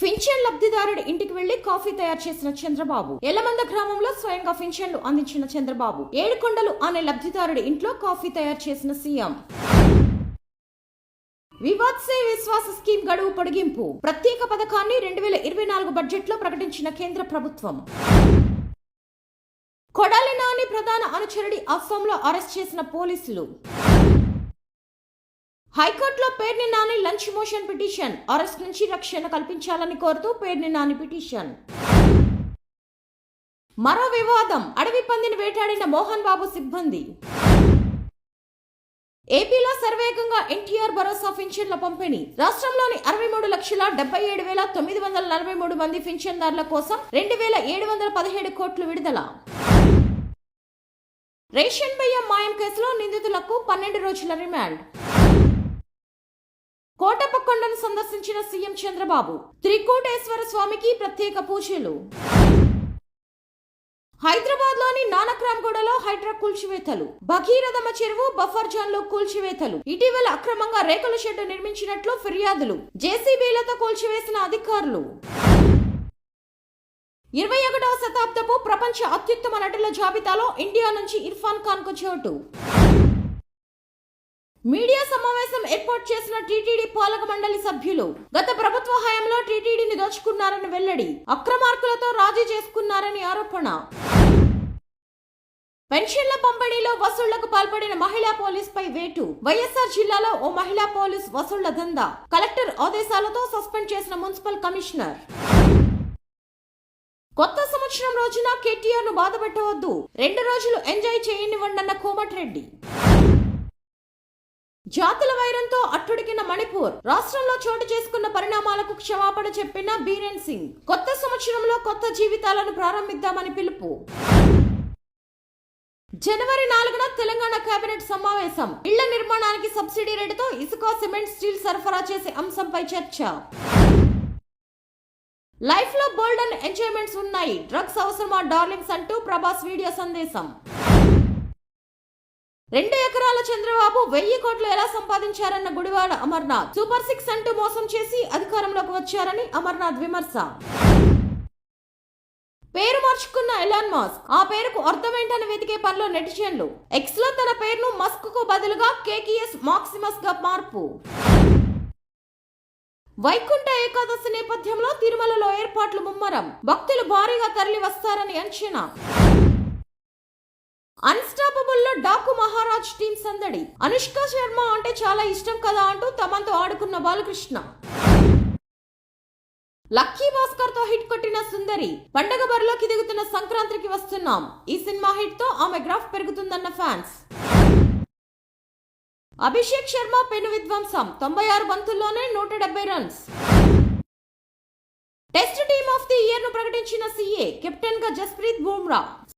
Pension లబ్ధిదారుడి ఇంటికి వెళ్లి coffee తయారు చేసిన చంద్రబాబు. ఎల్లమంద గ్రామంలో స్వయంగా పింఛన్లు అందించిన చంద్రబాబు. ఏడుకొండలు అనే లబ్ధిదారుడి ఇంట్లో కాఫీ తయారు చేసిన సీఎం. వివాద్ సే విశ్వాస స్కీమ్ గడువు పొడిగింపు. ప్రత్యేక పథకాన్ని 2024 బడ్జెట్లో ప్రకటించిన కేంద్ర ప్రభుత్వం. కొడాలి నాని ప్రధాన అనుచరుడి అస్సాంలో అరెస్ట్ చేసిన పోలీసులు. హైకోర్టులో Perni Nani lunch motion petition. Arrest నుంచి రక్షణ కల్పించాలని కోరుతూ పేర్ని నాని పిటిషన్. మరో వివాదం. అడవి పందిని వేటాడిన మోహన్ బాబు సిబ్బంది. ఏపీలో శరవేగంగా ఎన్టీఆర్ భరోసా పింఛన్ల పంపిణీ. రాష్ట్రంలోని 63,77,943 మంది పింఛన్దారుల కోసం 2,717 కోట్లు విడుదల. రేషన్ బియ్యం మాయం కేసులో నిందితులకు 12 రోజుల రిమాండ్. కోటప్పకొండను సందర్శించిన సీఎం చంద్రబాబు. త్రికూటేశ్వర స్వామికి ప్రత్యేక పూజలు. హైదరాబాద్ లోని నానక్రామ్గూడలో హైడ్రా కూల్చివేతలు. భగీరథమ్మ చెరువు బఫర్ జోన్ లో కూల్చివేతలు. ఇటీవల అక్రమంగా రేకుల షెడ్డు నిర్మించినట్లు ఫిర్యాదులు. జేసీబీలతో కూల్చివేసిన అధికారులు. 21వ శతాబ్దపు ప్రపంచ అత్యుత్తమ నటుల జాబితాలో ఇండియా నుంచి ఇర్ఫాన్ ఖాన్ కు చోటు. మీడియా సమావేశం ఏర్పాటు చేసిన టీటీడీ పాలక మండలి సభ్యులు. గత ప్రభుత్వ హయాంలో టీటీడీని దోచుకున్నారని వెల్లడి. అక్రమార్కులతో రాజీ చేసుకున్నారని ఆరోపణ. పెన్షన్ల పంపిణీలో వసూళ్లకు పాల్పడిన మహిళా పోలీస్ పై వేటు. వైఎస్ఆర్ జిల్లాలో ఓ మహిళా పోలీస్ వసూళ్ల దందా. కలెక్టర్ ఆదేశాలతో సస్పెండ్ చేసిన మున్సిపల్ కమిషనర్. కొత్త సంవత్సరం రోజున కేటీఆర్ ను బాధపెట్టవద్దు, 2 రోజులు ఎంజాయ్ చేయనివ్వండన్న కోమటిరెడ్డి. జాతుల వైరంతో అట్టుడికిన మణిపూర్. రాష్ట్రంలో చోటు చేసుకున్న పరిణామాలకు క్షమాపణ చెప్పిన బీరేన్ సింగ్. కొత్త సంవత్సరంలో కొత్త జీవితాలను ప్రారంభిద్దామని పిలుపు. జనవరి 4న తెలంగాణ కేబినెట్ సమావేశం. ఇళ్ల నిర్మాణానికి సబ్సిడీ రేటుతో ఇసుక, సిమెంట్, స్టీల్ సరఫరా చేసే అంశంపై చర్చ. లైఫ్ లో బోల్డెన్ ఎంజాయ్మెంట్స్ ఉన్నాయి, డ్రగ్స్ అవసరమా డార్లింగ్స్ అంటూ ప్రభాస్ వీడియో సందేశం. 2 ఎకరాల చంద్రబాబు 1000 కోట్లు ఎలా సంపాదించారన్న గుడివాడ అమర్నాథ్. సూపర్ 6 అంటూ మోసం చేసి అధికారంలోకి వచ్చారని అమర్నాథ్ విమర్శ. పేరు మార్చుకున్న ఎలాన్ మస్క్. ఆ పేరుకు అర్థమేంటని వెతికే పనిలో నెటిజన్లు. ఎక్స్ లో తన పేరును మస్క్ కు బదులుగా కేకీఎస్ మాక్సిమస్ గా మార్పు. వైకుంఠ ఏకాదశి నేపథ్యంలో తిరుమలలో ఏర్పాట్లు ముమ్మరం. భక్తులు భారీగా తరలి వస్తారని అంచనా. అన్స్టాపబుల్ లో డాకు మహారాజ్ టీం సందడి. అనుష్క శర్మ అంటే చాలా ఇష్టం కదా అంటూ తమతో ఆడుకున్న బాలకృష్ణ. లక్కీ భాస్కర్ తో హిట్ కొట్టిన సుందరి. పండగ బరిలోకి దిగుతున్న సంక్రాంతికి వస్తున్నాం. ఈ సినిమా హిట్ తో ఆమె గ్రాఫ్ పెరుగుతుందన్న ఫ్యాన్స్. అభిషేక్ శర్మ పెను విధ్వంసం. 96 బంతుల్లోనే 170 runs. Test team of the year ను ప్రకటించిన సీఏ. కెప్టెన్ గా జస్ప్రీత్ బుమ్రా.